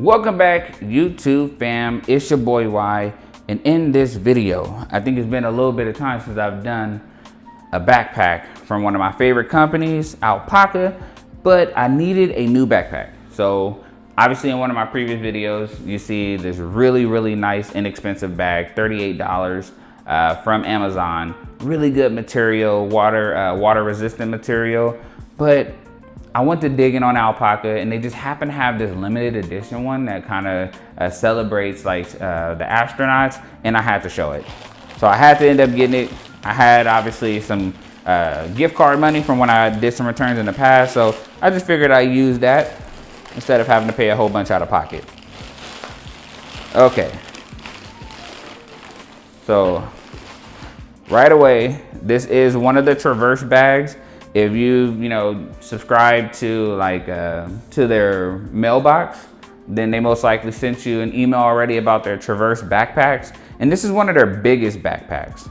Welcome back, YouTube fam. It's your boy Y, and in this video, I think it's been a little bit of time since I've done a backpack from one of my favorite companies, Alpaka, but I needed a new backpack. So obviously in one of my previous videos, you see this really nice, inexpensive bag, $38 from Amazon. Really good material, water resistant material, but I went to dig in on Alpaka and they just happen to have this limited edition one that kind of celebrates like the astronauts, and I had to show it. So I had to end up getting it. I had obviously some gift card money from when I did some returns in the past, so I just figured I'd use that instead of having to pay a whole bunch out of pocket. Okay. So right away, this is one of the Traverse bags. If you subscribe to like to their mailbox, then they most likely sent you an email already about their Traverse backpacks. And this is one of their biggest backpacks.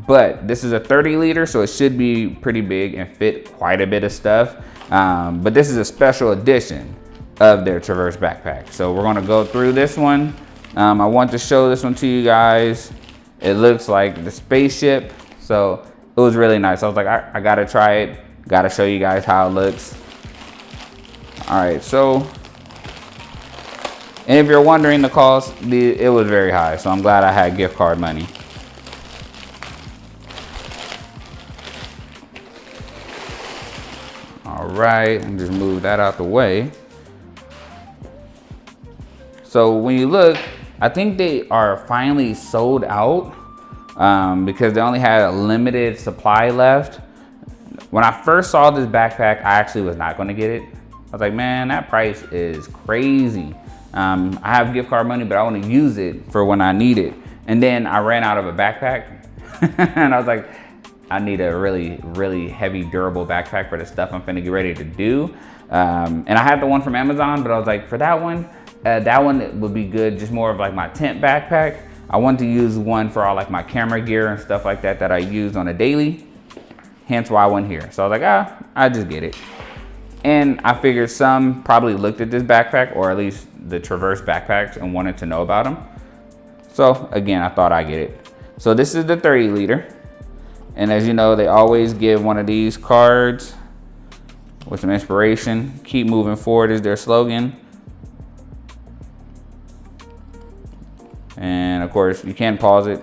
But this is a 30 liter, so it should be pretty big and fit quite a bit of stuff. But this is a special edition of their Traverse backpack. So we're gonna go through this one. I want to show this one to you guys. It looks like the spaceship. So it was really nice. I was like, I gotta try it. Gotta show you guys how it looks. All right, so, and if you're wondering the cost, it was very high. So I'm glad I had gift card money. All right, and just move that out the way. So when you look, I think they are finally sold out. Because they only had a limited supply left. When I first saw this backpack, I actually was not going to get it. I was like, man, that price is crazy. I have gift card money, but I want to use it for when I need it. And then I ran out of a backpack and I was like, I need a really heavy, durable backpack for the stuff I'm finna get ready to do. And I had the one from Amazon, but I was like, for that one would be good, just more of like my tent backpack. I wanted to use one for all like my camera gear and stuff like that I use on a daily, hence why I went here. So I was like, I just get it. And I figured some probably looked at this backpack, or at least the Traverse backpacks, and wanted to know about them. So again, I thought I'd get it. So this is the 30 liter. And as you know, they always give one of these cards with some inspiration. Keep moving forward is their slogan. And of course, you can pause it.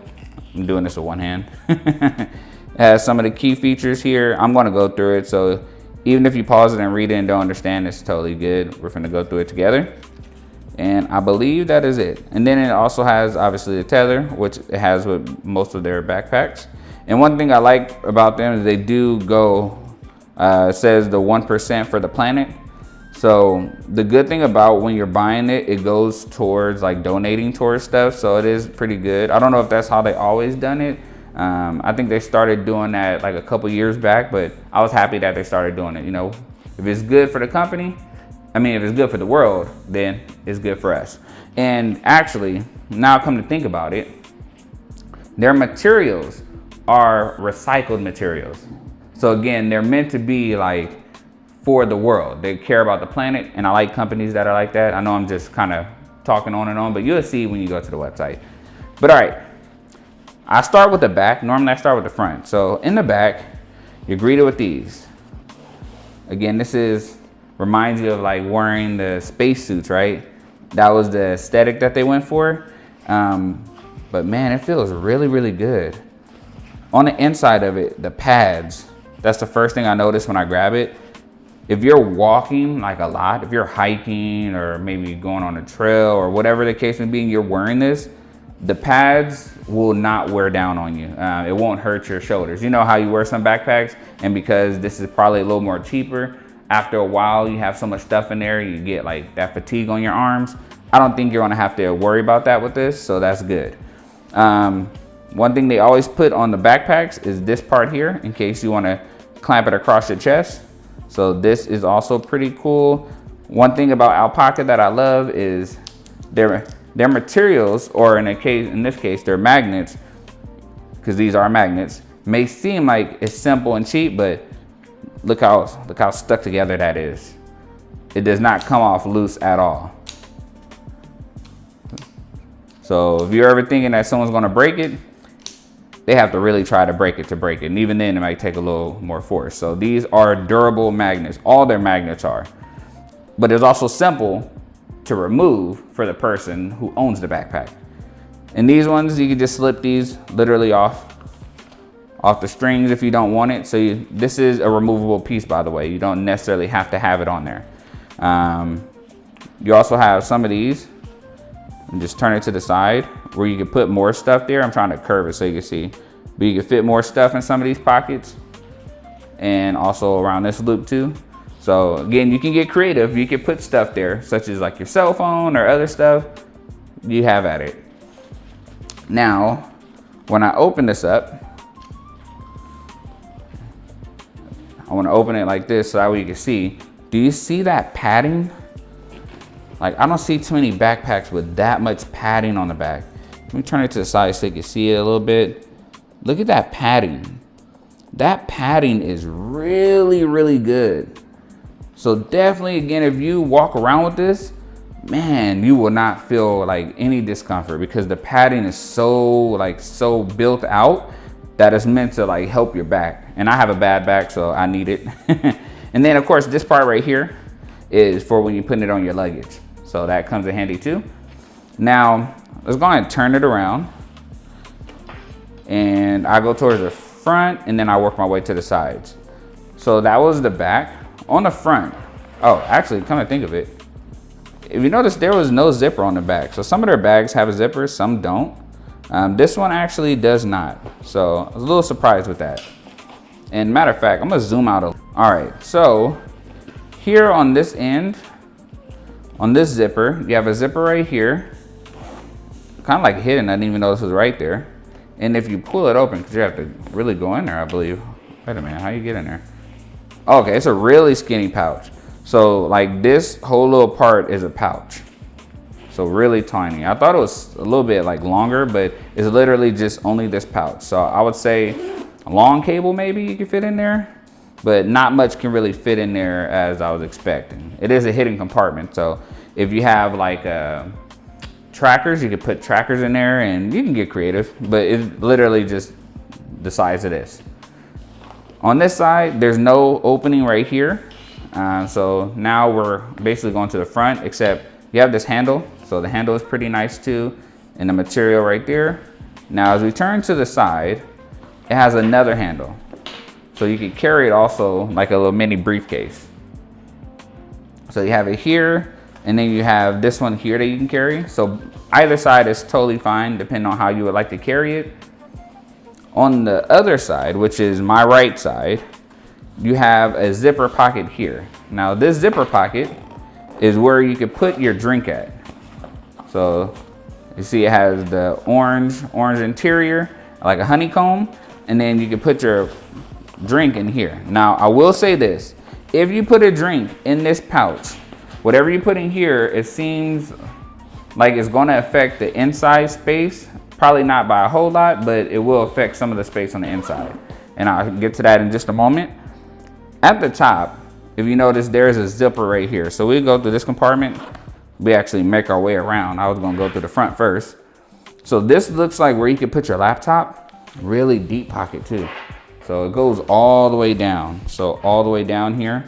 I'm doing this with one hand. It has some of the key features here. I'm going to go through it. So even if you pause it and read it and don't understand, it's totally good. We're going to go through it together. And I believe that is it. And then it also has obviously the tether, which it has with most of their backpacks. And one thing I like about them is they do go, it says the 1% for the planet. So the good thing about when you're buying it, it goes towards like donating towards stuff. So it is pretty good. I don't know if that's how they always done it. I think they started doing that like a couple years back, but I was happy that they started doing it. You know, if it's good for the company, if it's good for the world, then it's good for us. And actually, now come to think about it, their materials are recycled materials. So again, they're meant to be like for the world. They care about the planet, and I like companies that are like that. I know I'm just kind of talking on and on, but you'll see when you go to the website. But all right, I start with the back. Normally I start with the front. So in the back, you're greeted with these. Again, this reminds you of like wearing the space suits, right? That was the aesthetic that they went for. But man, it feels really good. On the inside of it, the pads, that's the first thing I noticed when I grab it. If you're walking like a lot, if you're hiking or maybe going on a trail or whatever the case may be, and you're wearing this, the pads will not wear down on you. It won't hurt your shoulders. You know how you wear some backpacks, and because this is probably a little more cheaper, after a while you have so much stuff in there, you get like that fatigue on your arms. I don't think you're gonna have to worry about that with this, so that's good. One thing they always put on the backpacks is this part here, in case you wanna clamp it across your chest. So this is also pretty cool. One thing about Alpaka that I love is their materials, or in this case, their magnets, because these are magnets, may seem like it's simple and cheap, but look how stuck together that is. It does not come off loose at all. So if you're ever thinking that someone's gonna break it, they have to really try to break it. And even then it might take a little more force. So these are durable magnets. All their magnets are. But it's also simple to remove for the person who owns the backpack. And these ones, you can just slip these literally off the strings if you don't want it. So this is a removable piece, by the way. You don't necessarily have to have it on there. You also have some of these, and just turn it to the side where you can put more stuff there. I'm trying to curve it so you can see, but you can fit more stuff in some of these pockets and also around this loop too. So again, you can get creative. You can put stuff there, such as like your cell phone or other stuff. You have at it. Now, when I open this up, I want to open it like this so that way you can see. Do you see that padding? Like, I don't see too many backpacks with that much padding on the back. Let me turn it to the side so you can see it a little bit. Look at that padding. That padding is really, really good. So definitely, again, if you walk around with this, man, you will not feel like any discomfort because the padding is so built out that it's meant to like help your back. And I have a bad back, so I need it. And then of course, this part right here is for when you put it on your luggage. So that comes in handy too. Now, let's go ahead and turn it around. And I go towards the front and then I work my way to the sides. So that was the back. On the front, oh, actually, come to think of it, if you notice, there was no zipper on the back. So some of their bags have a zipper, some don't. This one actually does not. So I was a little surprised with that. And matter of fact, I'm gonna zoom out a little. All right, so here on this end, on this zipper, you have a zipper right here. Kind of like hidden, I didn't even know this was right there. And if you pull it open, because you have to really go in there, I believe. Wait a minute, how you get in there? Okay, it's a really skinny pouch. So like this whole little part is a pouch. So really tiny. I thought it was a little bit like longer, but it's literally just only this pouch. So I would say a long cable maybe you could fit in there, but not much can really fit in there as I was expecting. It is a hidden compartment. So if you have like trackers, you could put trackers in there and you can get creative, but it's literally just the size of this. On this side, there's no opening right here. So now we're basically going to the front, except you have this handle. So the handle is pretty nice too, and the material right there. Now as we turn to the side, it has another handle. So you can carry it also like a little mini briefcase. So you have it here, and then you have this one here that you can carry. So either side is totally fine, depending on how you would like to carry it. On the other side, which is my right side, you have a zipper pocket here. Now this zipper pocket is where you could put your drink at. So you see it has the orange interior, like a honeycomb, and then you can put your drink in here. Now I will say this, if you put a drink in this pouch, whatever you put in here, it seems like it's gonna affect the inside space. Probably not by a whole lot, but it will affect some of the space on the inside. And I'll get to that in just a moment. At the top, if you notice, there's a zipper right here. So we go through this compartment. We actually make our way around. I was gonna go through the front first. So this looks like where you can put your laptop. Really deep pocket too. So it goes all the way down. So all the way down here.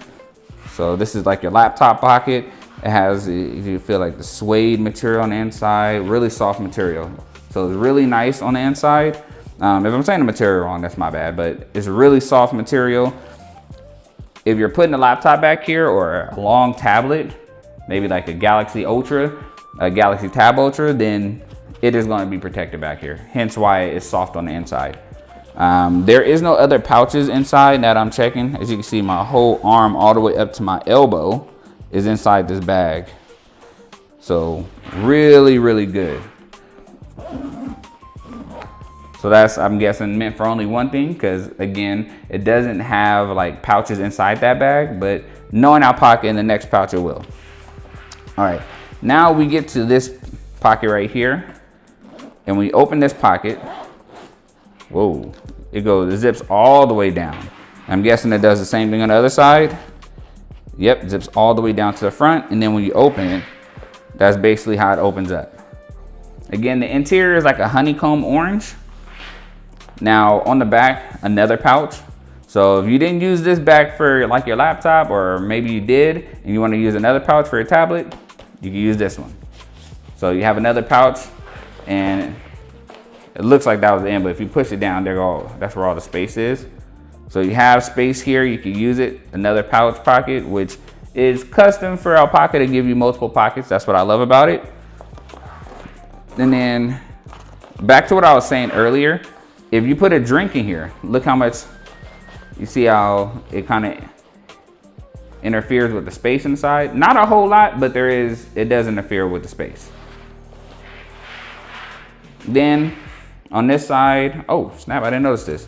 So this is like your laptop pocket. It has, you feel like the suede material on the inside, really soft material. So it's really nice on the inside. If I'm saying the material wrong, that's my bad, but it's really soft material. If you're putting a laptop back here or a long tablet, maybe like a Galaxy Ultra, a Galaxy Tab Ultra, then it is going to be protected back here. Hence why it's soft on the inside. There is no other pouches inside that I'm checking. As you can see, my whole arm all the way up to my elbow is inside this bag. So really, really good. So that's, I'm guessing, meant for only one thing, because again, it doesn't have like pouches inside that bag, but knowing Alpaka, in the next pouch it will. All right, now we get to this pocket right here, and we open this pocket. Whoa, it zips all the way down. I'm guessing it does the same thing on the other side. Yep, zips all the way down to the front, and then when you open it, that's basically how it opens up. Again, the interior is like a honeycomb orange. Now on the back, another pouch. So if you didn't use this bag for like your laptop, or maybe you did and you want to use another pouch for your tablet, you can use this one. So you have another pouch, and it looks like that was the end, but if you push it down, that's where all the space is. So you have space here, you can use it. Another pouch pocket, which is custom for Alpaka to give you multiple pockets. That's what I love about it. And then back to what I was saying earlier, if you put a drink in here, look how much, you see how it kind of interferes with the space inside. Not a whole lot, but it does interfere with the space. Then on this side, oh snap, I didn't notice this.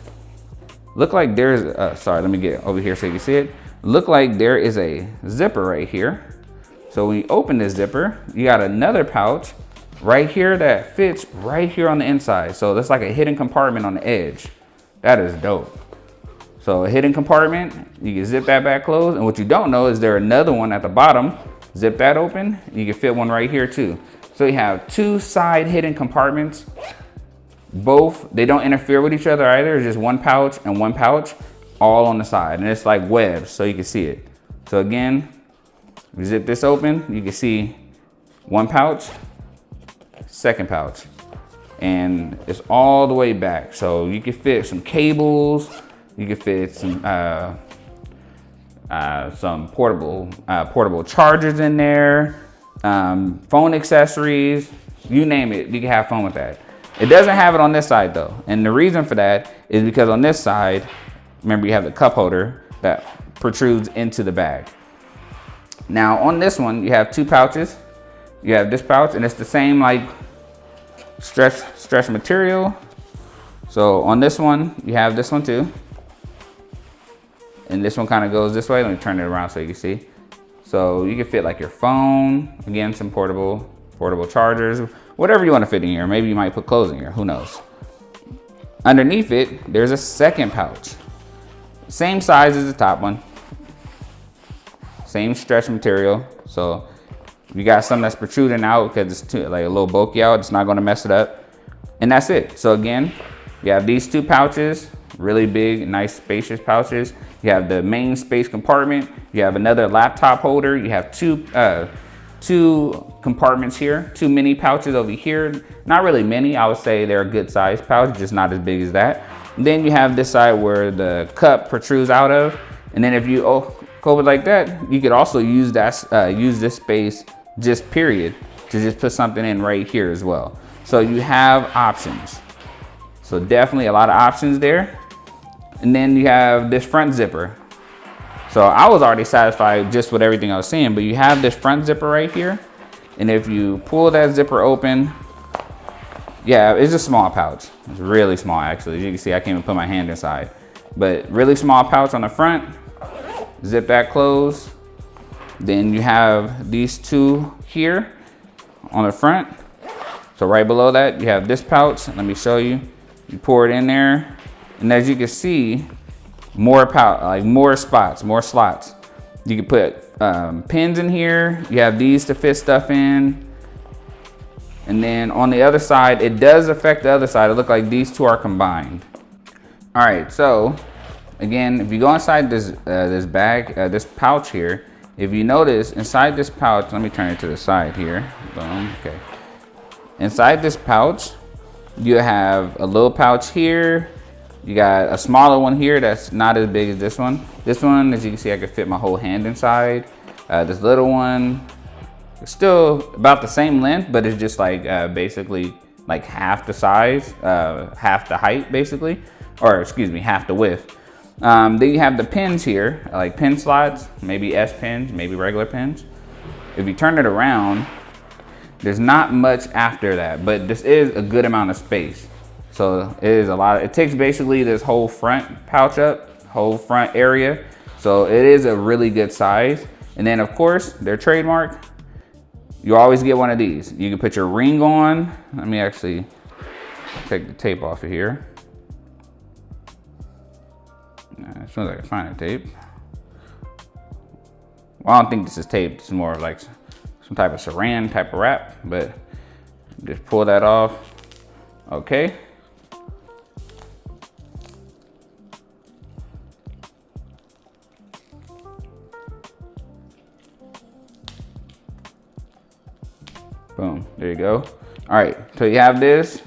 Look like there's, sorry, let me get over here so you can see it. Look like there is a zipper right here. So when you open this zipper, you got another pouch right here that fits right here on the inside. So that's like a hidden compartment on the edge. That is dope. So a hidden compartment, you can zip that back closed. And what you don't know is there another one at the bottom. Zip that open, you can fit one right here too. So you have two side hidden compartments. Both, they don't interfere with each other either. It's just one pouch and one pouch all on the side. And it's like webs, so you can see it. So again, we zip this open, you can see one pouch, second pouch. And it's all the way back. So you can fit some cables, you can fit some portable chargers in there, phone accessories, you name it, you can have fun with that. It doesn't have it on this side though. And the reason for that is because on this side, remember you have the cup holder that protrudes into the bag. Now on this one, you have two pouches. You have this pouch, and it's the same like stretch material. So on this one, you have this one too. And this one kind of goes this way. Let me turn it around so you can see. So you can fit like your phone, again, some portable chargers, whatever you want to fit in here. Maybe you might put clothes in here, who knows. Underneath it, there's a second pouch. Same size as the top one. Same stretch material. So if you got something that's protruding out because it's too, like a little bulky out, it's not going to mess it up. And that's it. So again, you have these two pouches, really big, nice, spacious pouches. You have the main space compartment. You have another laptop holder. You have two compartments here, two mini pouches over here. Not really many, I would say they're a good size pouch, just not as big as that. And then you have this side where the cup protrudes out of. And then if you go it like that, you could also use this space just period to just put something in right here as well. So you have options. So definitely a lot of options there. And then you have this front zipper. So I was already satisfied just with everything I was seeing, but you have this front zipper right here. And if you pull that zipper open, yeah, it's a small pouch. It's really small actually. As you can see, I can't even put my hand inside. But really small pouch on the front. Zip that closed. Then you have these two here on the front. So right below that, you have this pouch. Let me show you. You pour it in there. And as you can see, more spots, more slots. You can put pins in here. You have these to fit stuff in. And then on the other side, it does affect the other side. It looks like these two are combined. All right, so again, if you go inside this pouch here, if you notice inside this pouch, let me turn it to the side here. Boom, okay. Inside this pouch, you have a little pouch here. You got a smaller one here that's not as big as this one. This one, as you can see, I could fit my whole hand inside. This little one, it's still about the same length, but it's just like basically like half the size, half the height basically, or excuse me, half the width. Then you have the pins here, like pin slots, maybe S pins, maybe regular pins. If you turn it around, there's not much after that, but this is a good amount of space. So it is a lot. It takes basically this whole front pouch up, whole front area. So it is a really good size. And then of course, their trademark, you always get one of these. You can put your ring on. Let me actually take the tape off of here. As soon as I can find the tape. Well, I don't think this is tape. It's more of like some type of saran type of wrap, but Just pull that off. Okay. Boom, there you go. All right, so you have this,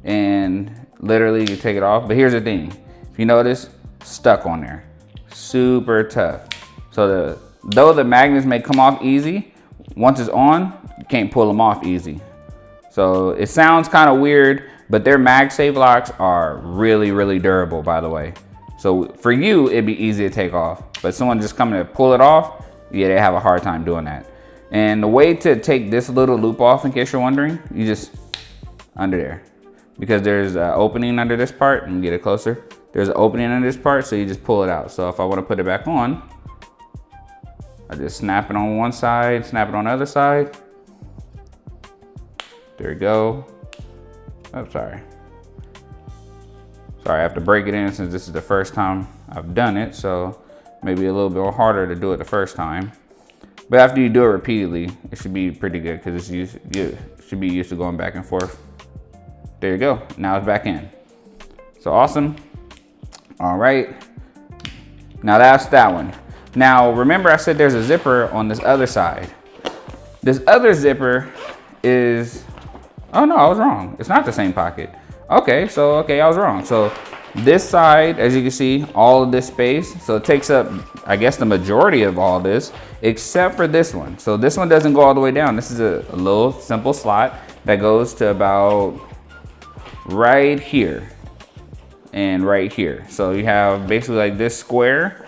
and literally you take it off. But here's the thing, if you notice, stuck on there, super tough. So though the magnets may come off easy, once it's on, you can't pull them off easy. So it sounds kind of weird, but their MagSafe locks are really, really durable, by the way. So for you, it'd be easy to take off, but someone just coming to pull it off, yeah, they have a hard time doing that. And the way to take this little loop off, in case you're wondering, you just under there, because there's an opening under this part. Let me get it closer. There's an opening under this part, so you just pull it out. So if I want to put it back on, I just snap it on one side, snap it on the other side. There you go. Oh, sorry. Sorry, I have to break it in since this is the first time I've done it, so maybe a little bit harder to do it the first time. But after you do it repeatedly, it should be pretty good because you should be used to going back and forth. There you go. Now it's back in. So awesome. All right. Now that's that one. Now remember I said there's a zipper on this other side. This other zipper is, oh no, I was wrong. It's not the same pocket. Okay, I was wrong. So this side, as you can see, all of this space, so it takes up, I guess, the majority of all this, except for this one. So this one doesn't go all the way down. This is a little simple slot that goes to about right here and right here. So you have basically like this square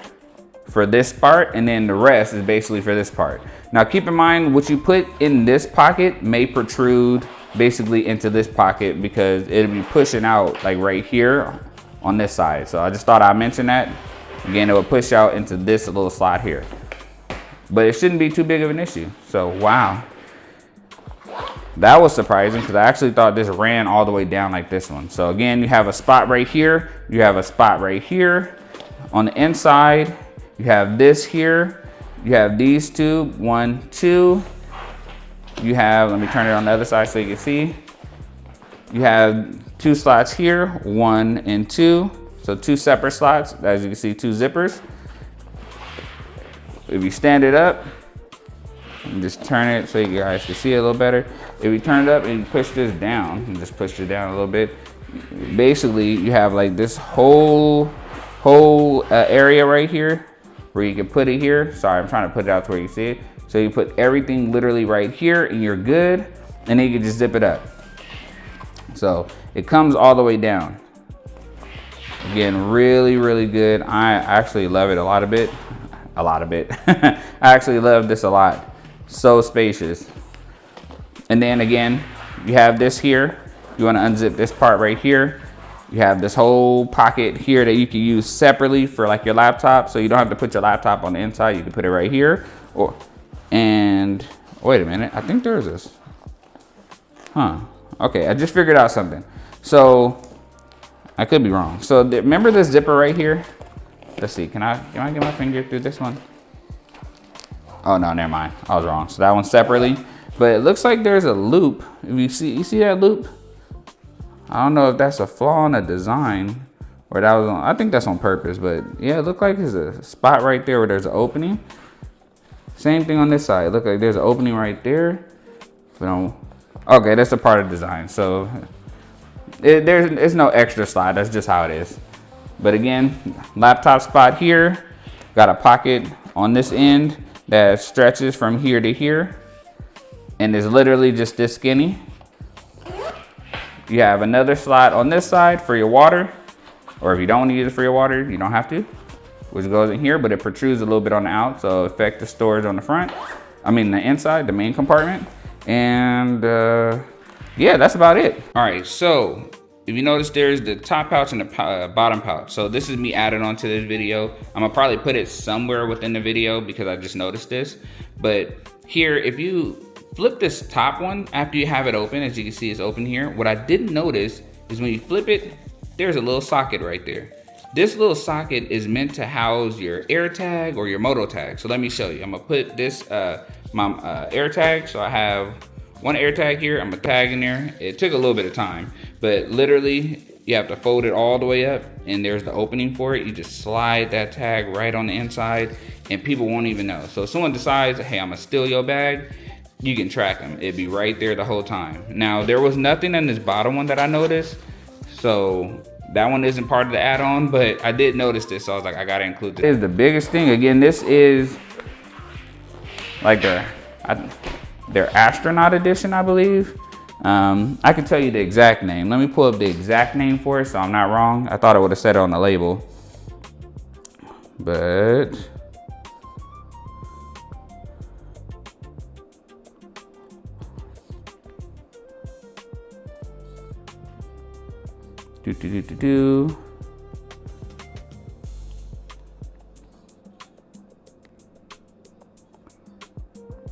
for this part, and then the rest is basically for this part. Now keep in mind, what you put in this pocket may protrude basically into this pocket because it'll be pushing out like right here on this side. So I just thought I'd mention that. Again, it will push out into this little slot here. But it shouldn't be too big of an issue. So wow. That was surprising because I actually thought this ran all the way down like this one. So again, you have a spot right here. You have a spot right here. On the inside, you have this here. You have these two, 1, 2. You have, let me turn it on the other side so you can see. You have 2 slots here, 1 and 2. So 2 separate slots, as you can see, 2 zippers. If you stand it up, and just turn it so you guys can see it a little better. If you turn it up and you push this down, and just push it down a little bit, basically you have like this whole area right here where you can put it here. Sorry, I'm trying to put it out to where you see it. So you put everything literally right here and you're good. And then you can just zip it up. So it comes all the way down. Again, really, really good. I actually love it a lot of it. I actually love this a lot. So spacious. And then again, you have this here. You want to unzip this part right here. You have this whole pocket here that you can use separately for like your laptop. So you don't have to put your laptop on the inside. You can put it right here. And wait a minute, I think there's this. Okay, I just figured out something. So I could be wrong. So remember this zipper right here? Let's see, can I get my finger through this one? Oh no, never mind, I was wrong. So that one's separately, but it looks like there's a loop. If you see that loop? I don't know if that's a flaw in the design or that was on, I think that's on purpose, but yeah, it looked like there's a spot right there where there's an opening. Same thing on this side. It looked like there's an opening right there. Okay, that's a part of the design. So there's no extra slide. That's just how it is. But again, laptop spot here. Got a pocket on this end that stretches from here to here. And is literally just this skinny. You have another slot on this side for your water. Or if you don't want to use it for your water, you don't have to. Which goes in here, but it protrudes a little bit on the out, so it affects the storage on the front. I mean the inside, the main compartment. And yeah, that's about it. All right, so if you notice, there's the top pouch and the bottom pouch. So this is me adding on to this video. I'm gonna probably put it somewhere within the video because I just noticed this. But here, if you flip this top one after you have it open, as you can see it's open here. What I didn't notice is when you flip it, there's a little socket right there. This little socket is meant to house your AirTag or your Moto tag. So let me show you. I'm gonna put this, my AirTag. So I have one air tag here, I'm gonna tag in there. It took a little bit of time, but literally you have to fold it all the way up and there's the opening for it. You just slide that tag right on the inside and people won't even know. So if someone decides, hey, I'm gonna steal your bag, you can track them. It'd be right there the whole time. Now, there was nothing in this bottom one that I noticed, so that one isn't part of the add-on, but I did notice this, so I was like, I gotta include this. This is the biggest thing. Again, this is like their astronaut edition, I believe. I can tell you the exact name. Let me pull up the exact name for it so I'm not wrong. I thought I would have said it on the label, but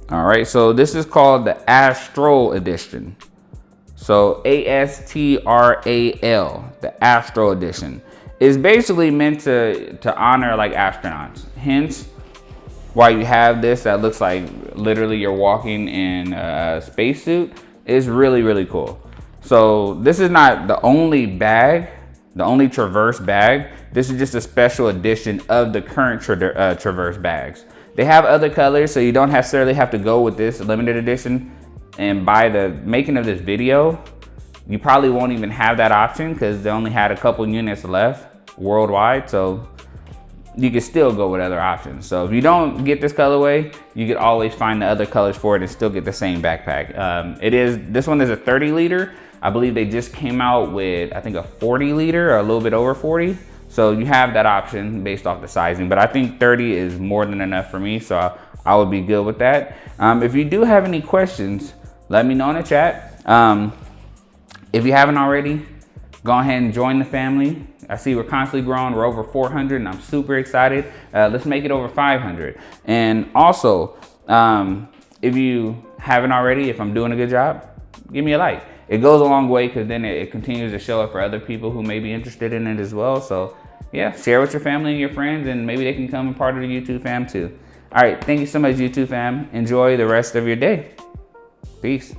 All right, so this is called the Astral edition. So A-S-T-R-A-L, the Astral edition. Is basically meant to honor like astronauts. Hence why you have this that looks like literally you're walking in a spacesuit. Is really, really cool. So this is not the only bag, the only Traverse bag. This is just a special edition of the current Traverse bags. They have other colors, so you don't necessarily have to go with this limited edition. And by the making of this video, you probably won't even have that option because they only had a couple units left worldwide. So you can still go with other options. So if you don't get this colorway, you can always find the other colors for it and still get the same backpack. This one is a 30 liter. I believe they just came out with, I think, a 40 liter or a little bit over 40. So you have that option based off the sizing, but I think 30 is more than enough for me. So I would be good with that. If you do have any questions, let me know in the chat. If you haven't already, go ahead and join the family. I see we're constantly growing. We're over 400 and I'm super excited. Let's make it over 500. And also, if you haven't already, if I'm doing a good job, give me a like. It goes a long way because then it continues to show up for other people who may be interested in it as well. So yeah, share with your family and your friends and maybe they can come a part of the YouTube fam too. All right, thank you so much, YouTube fam. Enjoy the rest of your day. Peace.